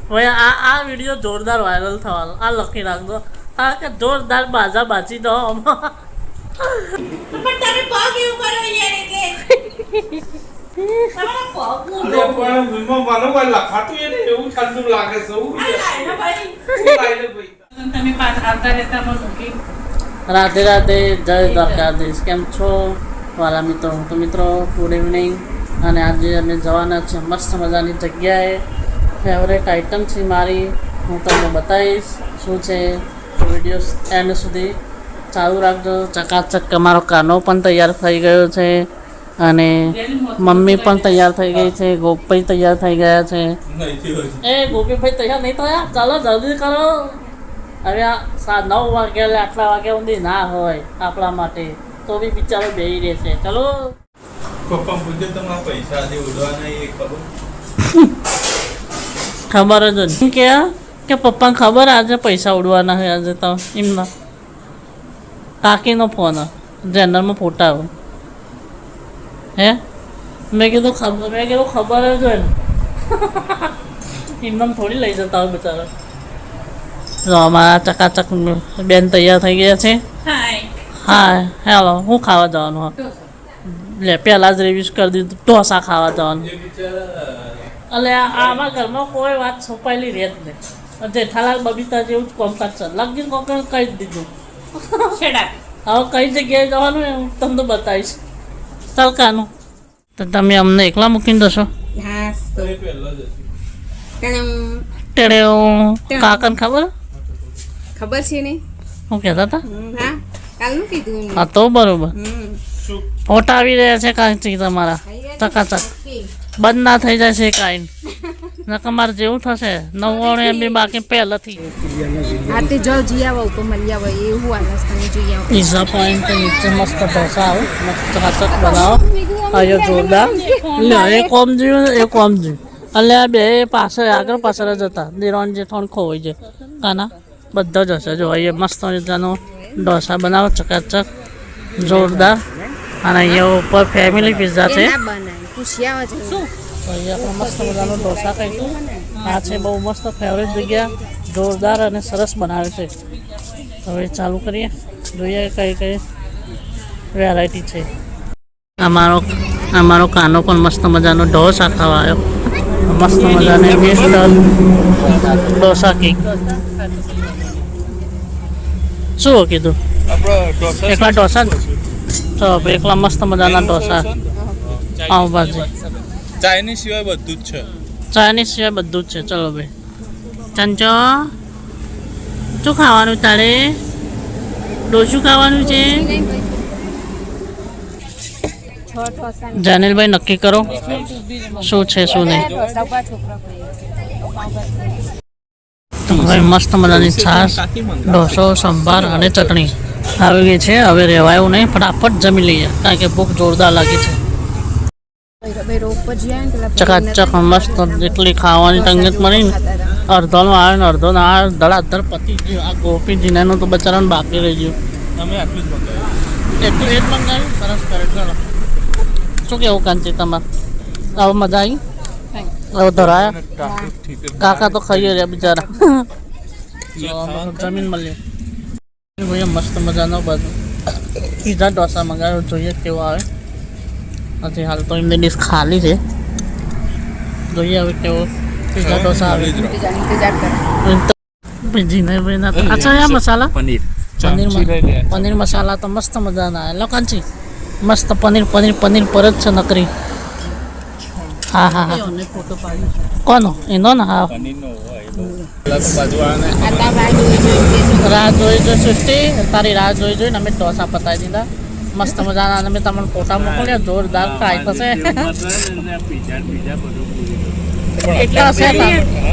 ભાઈ આ વિડીયો જોરદાર વાયરલ થવાનો. આ લખી નાખજો. હા કે જોરદાર બાજા બાજી દો. પણ તમે પગ એવું કરો યાર એટલે તમારા પગ પણ મને કોઈ લખાતું એ નહીં એવું ઠંડુ લાગે છે એવું લાઈનો ભાઈ લાઈને ભાઈ તમે પાછા આવતા રહેતા પણ મૂકી રાધે રાધે, જય દ્વારકાધીશ. કેમ છો વાલા મિત્રો? તો મિત્રો ગુડ ઇવનિંગ. અને આજે અમે જવાના છીએ મસ્ત મજાની જગ્યાએ. ફેવરેટ આઇટમ છે મારી, હું તમને બતાવીશ શું છે. વિડીયો એન્ડ સુધી ચાલુ રાખજો. ચકાચક અમારો કાનો પણ તૈયાર થઈ ગયો છે અને મમ્મી પણ તૈયાર થઈ ગઈ છે. ગોપભાઈ તૈયાર થઈ ગયા છે. એ ગોપીભાઈ તૈયાર નહીં થયા? ચાલો જલ્દી કરો. હવે આ 9 વાગ્યા એટલે આટલા વાગ્યા સુધી ના હોય આપણા માટે, તો બી બિચારો બેહી રહેશે. ચલો પપ્પા પૂછે તમારા પૈસા આજે ઉડવાના એ ખબર ખબર જ નહીં કે પપ્પાને ખબર આજે પૈસા ઉડવાના છે. આજે તો એમના કાકીનો ફોન જનરલમાં ફોટા આવે. હે મેં કીધું ખબર જ હોય ને. એમને થોડી લઈ જતા હોય બિચારા. જો અમારા ચકાચક બેન તૈયાર થઈ ગયા છે. હા હેલો, હું ખાવા જવાનું? હા લે પહેલાં જ રિવ્યૂઝ કરી દીધું. ઢોસા ખાવા જવાનું. એટલે આમાં ઘરમાં કોઈ વાત છુપાયેલી રહે જ નહીં. જેઠાલાલ બબીતા જેવું જ કોમકાજ છે. લગીન કોમકાજ કહી જ દીધું. હવે કઈ જગ્યાએ જવાનું એ હું તમને બતાવીશ. તલકાનું તો તમે અમને એકલા મૂકીને જશો? હા તેડે કાકાને ખબર છે ને? હું કહેતા હતા? હા કાલનું કીધું હા તો બરોબર. ફોટા આવી રહ્યા છે કાંઈ તમારા ચકાચક. બંધ ના થઈ જાય છે કાંઈ તમારે જેવું થશે 99 MB બાકી પહેલાંથી. હા તે જો જી આવો ઉપર મળી આવે એવું આ રસ્તાને જોઈ આવો. પિઝા પોઈન્ટ નીચે મસ્ત ઢોસા આવે, મસ્ત ચકાચક બનાવો. અહીંયા જોરદાર. લે એ કોમ જોયું એટલે આ બે પાછળ આગળ પાછળ જ હતા. દેરાણ જેઠાણ ખોવાઈ જાય કાના બધા જ હશે. જો અહીંયા મસ્ત મજાનો ઢોસા બનાવો ચકાચક જોરદાર. અને અહીંયા ઉપર ફેમિલી પિઝા છે. અહીંયા આપણે મસ્ત મજાનો ઢોસા ખાઈશું. આ છે બહુ મસ્ત ફેવરેટ જગ્યા, જોરદાર અને સરસ બનાવે છે. હવે ચાલુ કરીએ, જોઈએ કઈ કઈ વેરાયટી છે. અમારો કાનો પણ મસ્ત મજાનો ઢોસા ખાવા આવ્યો. મસ્ત મજાની મિસ્ટર ઢોસા કેક. શું કીધું? એકલા ઢોસા જ? તો એકલા મસ્ત મજાના ઢોસા, પાઉંભાજી. ચાઇનીઝ સિવાય બધું જ છે. ચાઇનીઝ સિવાય બધું જ છે. ચલો ભાઈ ચંચો શું ખાવાનું તારે? ડોસું ખાવાનું છે? જાનિલભાઈ નક્કી કરો શું છે શું નહીં. તો હવે મસ્ત મજાની છાશ, ઢોસો, સંભાર અને ચટણી આવી ગઈ છે. હવે રહેવાયું નહીં, ફટાફટ જમી લઈએ કારણ કે ભૂખ જોરદાર લાગી છે. ચકાચક મસ્ત જેટલી ખાવાની તંગત મળી ને અડધોનો આવે ને અડધો ના આવે. ધડાધડ પતી ગયું. આ ગોપીજીનું તો બચારાને બાકી રહી ગયું. તમે આટલું જ મંગાવ્યું? એટલું એ જ મંગાવ્યું. સરસ કરે. ચલો શું કેવું કાંચી તમારે? હવે મજા આવી? હવે ધરાયા? કાકા તો ખાઈએ રહ્યા બિચારા. જમીન મળ્યું. ભાઈ મસ્ત મજાનો બધું પીઝા ઢોસા મંગાવ્યો. જોઈએ કેવો આવે. હજી હાલ તો એમની ડીશ ખાલી છે. જોઈએ હવે કેવો પીઝા ઢોસા આવે. અચ્છા યા મસાલા પનીર મસાલા તો મસ્ત મજાના આવે. લોકાંચી મસ્ત પનીર પર જ છે નકરી. હા હા હા કોનો? એનો ને? હા રાહ જોઈ સૃષ્ટિ તારી રાહ જોઈ અમે ઢોસા પતાવી દીધા મસ્ત મજાના. અમે તમને ફોટા મોકલ્યા. જોરદાર ટ્રાય થશે. એટલા હશે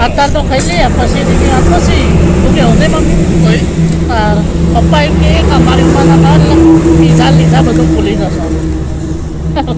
અત્યારે તો ખાઈ લઈએ પછી પછી તું કેવું નહીં મમ્મી? પપ્પા એમ કે અમારી ઉંમરના પીઝા લીધા બધું ભૂલી જશો.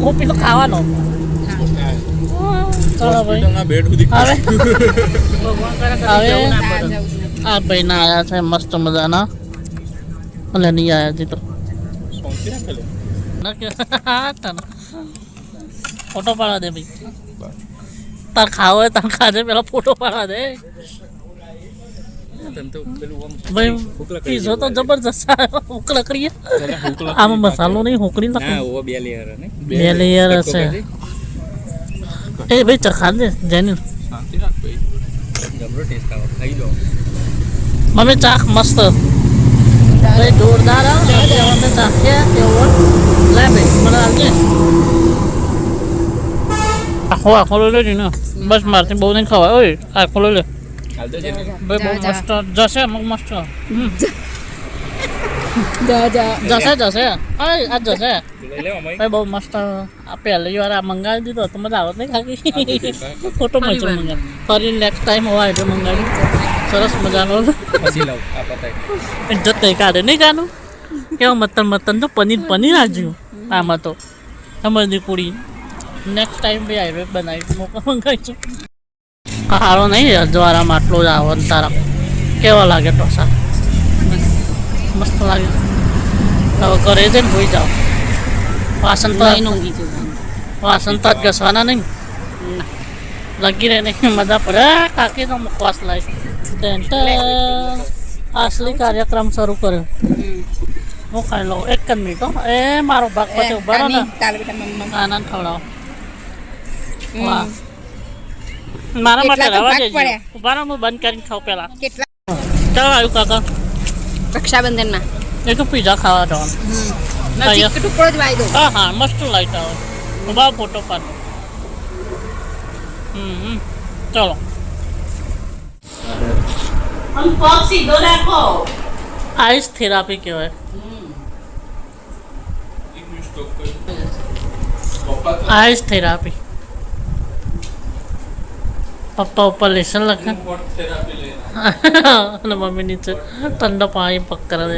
કોપી તો ખાવાનો. ચલો ભાઈ હવે આ ભાઈ ના આવ્યા છે મસ્ત મજાના. એટલે નહીં આવ્યા હજી તો. ફોટો પાડવા દે ભાઈ. તાર ખાવો હોય તાર ખાજે પેલા ફોટો પાડવા દે ભાઈ પીઝો તો જબરજસ્ત હુક લકડી આમાં મસાલો નહીં હુકડી લકડી બે લેયર હશે એ ભાઈ ચખા દે જેની મમ્મી ચાખ મસ્ત ભાઈ જોરદાર આવે ચાખીએ તેવું લે ભાઈ મને આવજે આખો લઈ લેજે ને બસ મારથી બહુ નહીં ખવાય ઓય આખો લઈ લે ભાઈ બહુ મસ્ત જશે મસ્ત જશે આ જશે ભાઈ બહુ મસ્ત આ પહેલી વાર આ મંગાવી દીધો તો મજા આવત નહીં ખાલી ફોટો મળશે મંગાવી ફરી નેક્સ્ટ ટાઈમ હોવા એટલે મંગાવી સરસ મજાનો ઇજ્જત કંઈ કાઢે નહીં કાનું કેવું મતન તો પનીર આવ્યું આમાં તો સમજની પૂરી નેક્સ્ટ ટાઈમ બી હાઈવે બનાવી મંગાવીશું હારો નહીં દ્વારામાં આટલો જ આવો તારા કેવા લાગે ઢોસા મસ્ત લાગે હવે ઘરે જઈને હોઈ જાઓ વાસણ તો જ ઘસવાના નહીં લગી રહે નહીં મજા પડે કાકી તો મુખવાસ લાવી અસલી કાર્યક્રમ શરૂ કર્યો હું ખાઈ લઉં એક જ મિનિટ એ મારો ભાગ પછી ઉભા રહો ને આનંદ ખવડાવો વાહ મારા માટે રવા દેજો ઉભા રહો હું બંધ કરીને ખાઉં પહેલા ચાલો આવ્યું કાકા રક્ષાબંધનમાં એ તો પીઝા ખાવા જવાનું હા મસ્ત લાગતા હોય ઉભા ફોટો પાડો ચલો આઈસ થેરાપી કહેવાય આઈસ થેરાપી પપ્પા ઉપર લેસન લખે અને મમ્મી નીચે ઠંડો પાણી પકડા દે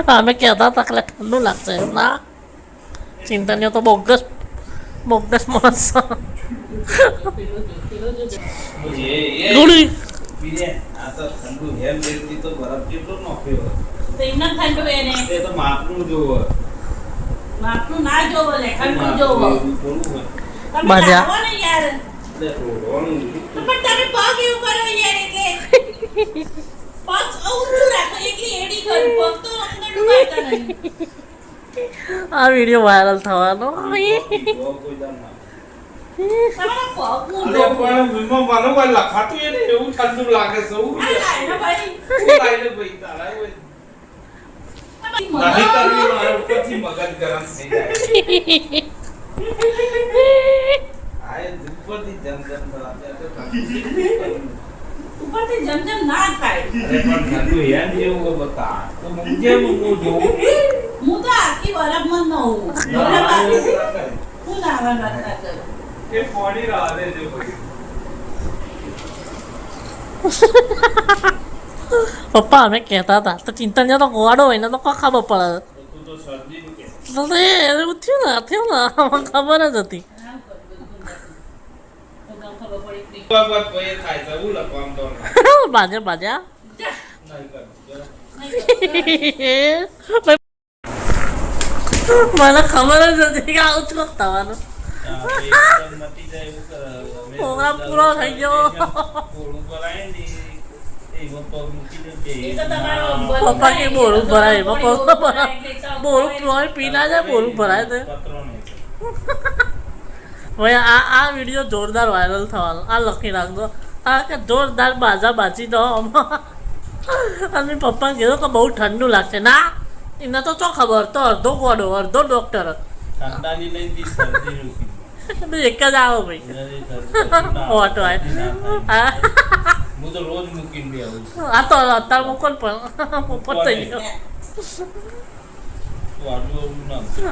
અમે કહેતા હતા એટલે ઠંડુ લાગશે ના ચિંતનીઓ તો બોગસ માણસ આ વિડીયો વાયરલ થવાનો લખાતું એને એવું ઠંડુ લાગે છે મગજ ગરમ થઈ જાય જમજમ ના થાય હું તો આખી બરાબર ન હોઉં હું નાવા કરતા કરું એ પોણી રાહ દે છે પપ્પા અમે કહેતા હતા તો ચિંતન તો ગોવાડો હોય ને તો કોઈ ખબર પડે એવું થયું ને ખબર જ હતી બાજા મને ખબર જ હતી કે આવું જ થવાનું પ્રોગ્રામ પૂરો થઈ ગયો પપ્પા કે બોરું ભરાય બોરું પી ના જાય બોરું ભરાય તો ભાઈ આ વિડીયો જોરદાર વાયરલ થવાનો આ લખી રાખજો આ કે જોરદાર બાજા બાજી દો અને પપ્પાને કીધું કે બહુ ઠંડુ લાગશે ના એને તો શું ખબર તો અડધો ગોડો અડધો ડોક્ટર એક જ આવો ભાઈ ઓટો આ તો અત્યારે મૂકો ને પણ પોપટ થઈ ગયો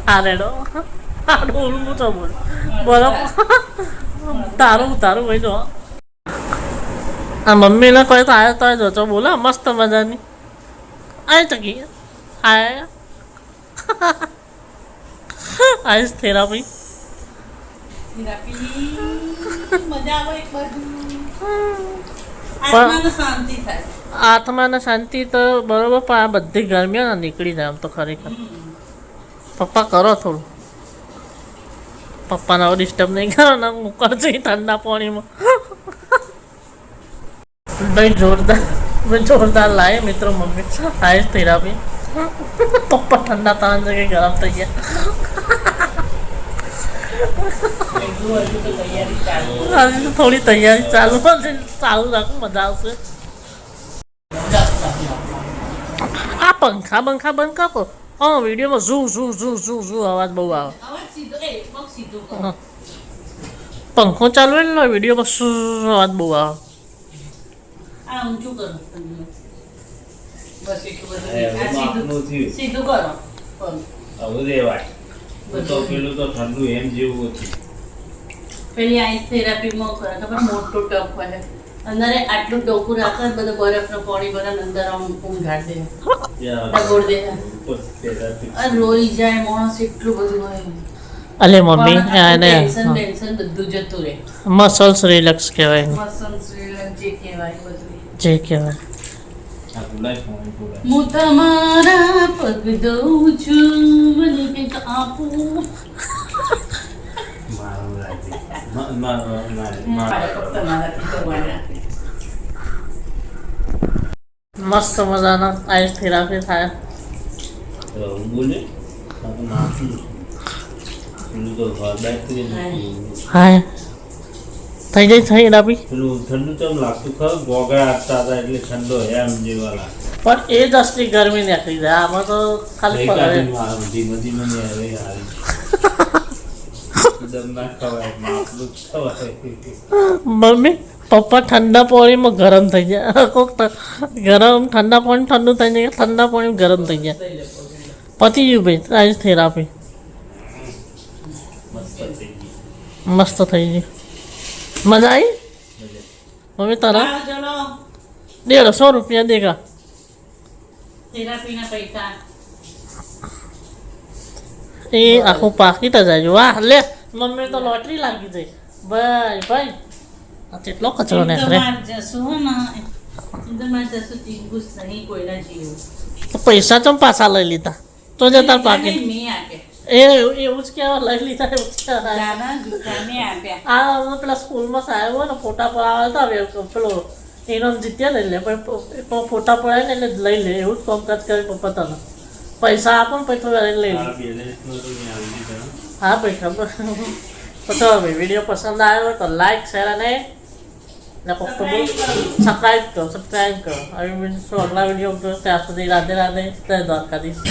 આ રેડો હું તો બોલ બરાબર તારું ભાઈ જો આ મમ્મીને કોઈ તો આવ્યો તો જોજો બોલો મસ્ત મજાની આવી ચકી આઈસ થેરાપી મજા આવે એક બાજુ આત્માને શાંતિ થાય આત્માને શાંતિ તો બરોબર પણ આ બધી ગરમીઓ ને નીકળી જાય આમ તો ખરેખર. પપ્પા કરો થોડું. પપ્પાને હવે ડિસ્ટર્બ નહીં કરો ને મૂકશે ઠંડા પાણીમાં. ભાઈ જોરદાર લાવે મિત્રો મમ્મી આઈસ થેરાપી. પપ્પા ઠંડા તાણ જગ્યાએ ગરમ થઈ ગયા. આજે તો થોડી તૈયારી ચાલુ છે. ચાલુ રાખું મજા આવશે. આ પંખા બંધ કાપો. હા વિડીયોમાં ઝૂ અવાજ બહુ આવે. અવાજ સીધો પગ સીધો કરો. હા. પંખો ચાલુ હોય ને વિડીયોમાં શું અવાજ બહુ આવે. આ ઊંચું કરો બસ એટલું બધું. હવે આ માપનું થયું. સીધું કરો પગ. હવે રેવાય તો પેલું તો ઠંડુ એમ જેવું હતું. પેલી આઈસ થેરાપીમાં ખબર મોટું ટપ હોય અંદર આટલું ડોકું રાખે બધું બરફનું પાણી ભરે અંદર આમ ઊંઘાડ દે ડગોળ દે આ રોઈ જાય માણસ એટલું બધું હોય અલે મમ્મી એને ટેન્શન બધું જતું રહે મસલ્સ રિલેક્સ કહેવાય મસલ શ્રીલંક જે કહેવાય બધું જે કહેવાય. હું તમારા પગ દઉં છું મને કંઈક આપો મસ્ત મજાના આઈસ થેરાપી થાય. હા થઈ જાય થેરાપી. પેલું ઠંડુ ચમ લાગતું ખરું ગોગળા આપતા હતા એટલે ઠંડો એમ જેવા લાગે. પણ એ જ અસલી ગરમી નીકળી જાય. આમાં તો ખાલી ધીમે પગારે. ધીમે ને હવે હારી એકદમ ના ખવાય માપનું જ ખવાય. મમ્મી પપ્પા ઠંડા પાણીમાં ગરમ થઈ જાય. કોક ગરમ ઠંડા પાણી ઠંડુ થઈ જાય ઠંડા પાણી ગરમ થઈ જાય. પતી ગયું ભાઈ આઈસ થેરાપી મસ્ત થઈ ગયું. મજા આવી મમ્મી તારા ચલો 150 રૂપિયા દેગા. થેરાપીના પૈસા એ આખું પાકીટ જ આવ્યું. વાહ લે મમ્મી તો લોટરી લાગી જાય. ભાઈ આ કેટલો કચરો નાખે. તો પૈસા ચમ પાછા લઈ લીધા તો જતા પાકીટ. એવું જ કહેવા લઈ લીધા એવું જ કહેવાય. આ પેલા સ્કૂલમાં સાહેબ હોય ને ફોટા પડાવતા વેલકમ પેલો એનો જીત્યા લઈ લે પણ ફોટા પડાય ને એટલે લઈ લે એવું જ કામકાજ કરે પપ્પા તને પૈસા આપો ને પછી થોડા લઈ લે. હા ભાઈ ખબર. તો ચલો ભાઈ વિડીયો પસંદ આવ્યો હોય તો લાઈક શેર અને સબસ્ક્રાઈબ કરો. હવે અગલા વિડીયો ત્યાં સુધી રાધે રાધે જય દ્વારકાધીશ.